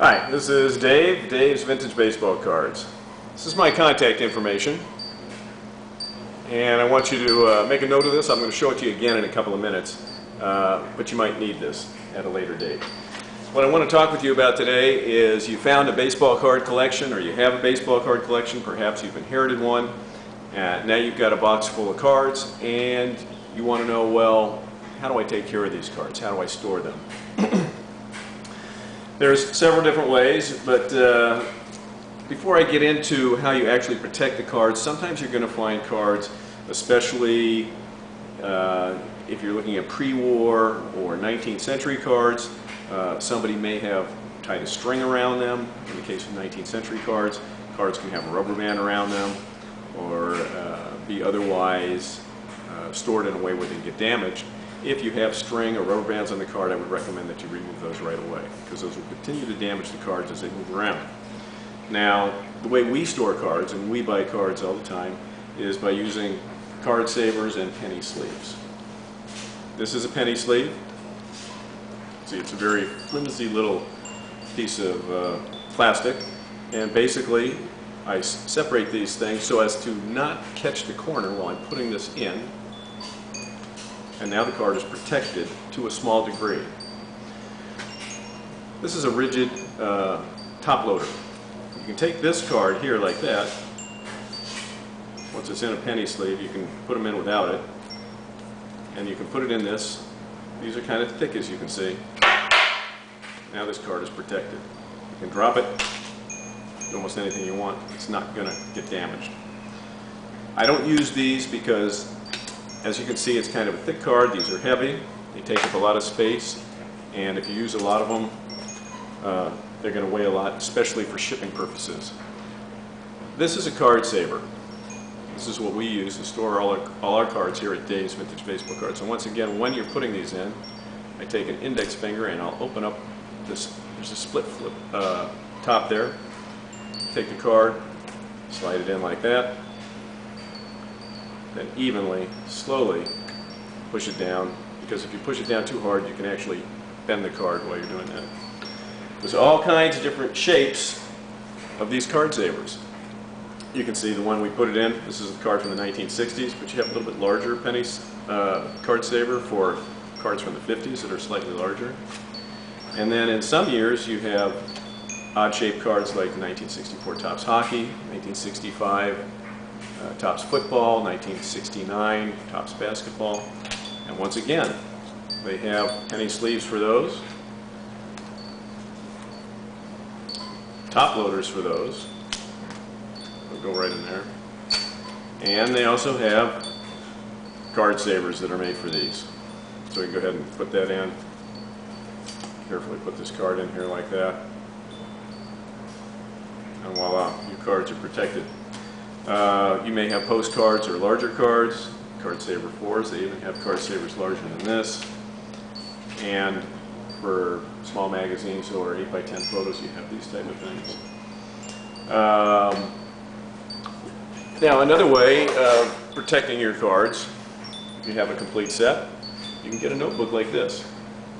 Hi, this is Dave, Dave's Vintage Baseball Cards. This is my contact information, and I want you to make a note of this. I'm going to show it to you again in a couple of minutes, but you might need this at a later date. What I want to talk with you about today is you found a baseball card collection, or you have a baseball card collection, perhaps you've inherited one, now you've got a box full of cards, and you want to know, well, how do I take care of these cards? How do I store them? There's several different ways, but before I get into how you actually protect the cards, sometimes you're going to find cards, especially if you're looking at pre-war or 19th century cards, somebody may have tied a string around them. In the case of 19th century cards, cards can have a rubber band around them or be otherwise stored in a way where they get damaged. If you have string or rubber bands on the card, I would recommend that you remove those right away, because those will continue to damage the cards as they move around. Now, the way we store cards, and we buy cards all the time, is by using card savers and penny sleeves. This is a penny sleeve. See, it's a very flimsy little piece of plastic, and basically I separate these things so as to not catch the corner while I'm putting this in. And now the card is protected to a small degree. This is a rigid top loader. You can take this card here like that. Once it's in a penny sleeve, you can put them in without it. And you can put it in this. These are kind of thick, as you can see. Now this card is protected. You can drop it, do almost anything you want. It's not going to get damaged. I don't use these because, as you can see, it's kind of a thick card. These are heavy. They take up a lot of space, and if you use a lot of them, they're going to weigh a lot, especially for shipping purposes. This is a card saver. This is what we use to store all our cards here at Dave's Vintage Baseball Cards. And once again, when you're putting these in, I take an index finger and I'll open up this. There's a split flip top there. Take the card, slide it in like that. Then evenly, slowly push it down, because if you push it down too hard, you can actually bend the card while you're doing that. There's all kinds of different shapes of these card savers. You can see the one we put it in. This is a card from the 1960s, but you have a little bit larger pennies card saver for cards from the 50s that are slightly larger. And then in some years you have odd-shaped cards like 1964 Topps Hockey, 1965 Topps Football, 1969 Topps Basketball, and once again they have penny sleeves for those, top loaders for those, they'll go right in there, and they also have card savers that are made for these. So we can go ahead and put that in, carefully put this card in here like that, and voila, your cards are protected. You may have postcards or larger cards, card saver 4s. They even have card savers larger than this. And for small magazines or 8x10 photos, you have these type of things. Now, another way of protecting your cards, if you have a complete set, you can get a notebook like this.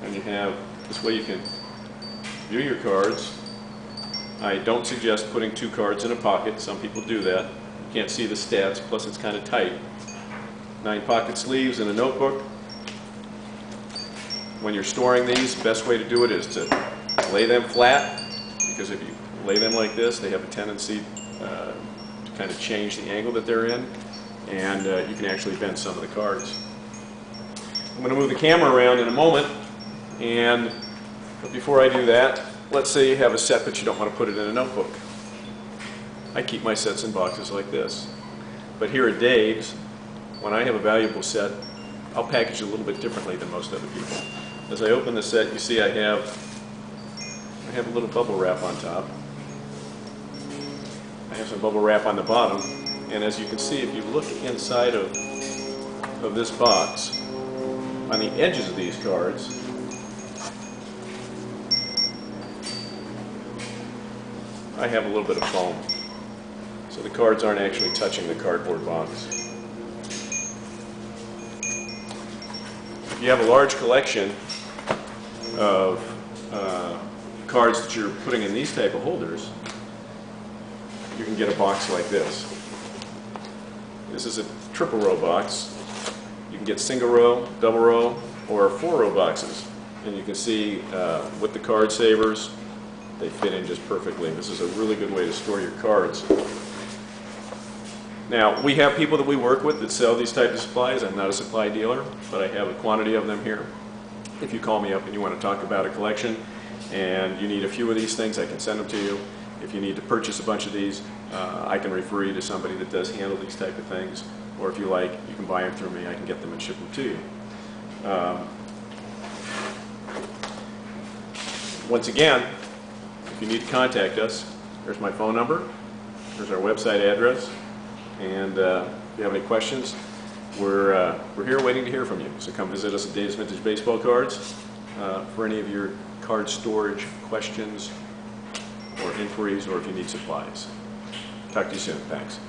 And you have, this way you can view your cards. I don't suggest putting 2 cards in a pocket. Some people do that. You can't see the stats, plus it's kind of tight. 9 pocket sleeves in a notebook. When you're storing these, the best way to do it is to lay them flat, because if you lay them like this, they have a tendency to kind of change the angle that they're in, and you can actually bend some of the cards. I'm going to move the camera around in a moment, but before I do that, let's say you have a set but you don't want to put it in a notebook. I keep my sets in boxes like this. But here at Dave's, when I have a valuable set, I'll package it a little bit differently than most other people. As I open the set, you see I have a little bubble wrap on top. I have some bubble wrap on the bottom, and as you can see, if you look inside of this box, on the edges of these cards, I have a little bit of foam. So the cards aren't actually touching the cardboard box. If you have a large collection of cards that you're putting in these type of holders, you can get a box like this. This is a triple row box. You can get single row, double row, or 4-row boxes. And you can see with the card savers, they fit in just perfectly. This is a really good way to store your cards. Now, we have people that we work with that sell these types of supplies. I'm not a supply dealer, but I have a quantity of them here. If you call me up and you want to talk about a collection and you need a few of these things, I can send them to you. If you need to purchase a bunch of these, I can refer you to somebody that does handle these type of things. Or if you like, you can buy them through me. I can get them and ship them to you. Once again, if you need to contact us, there's my phone number, there's our website address, and if you have any questions, we're here waiting to hear from you. So come visit us at Dave's Vintage Baseball Cards for any of your card storage questions or inquiries, or if you need supplies. Talk to you soon. Thanks.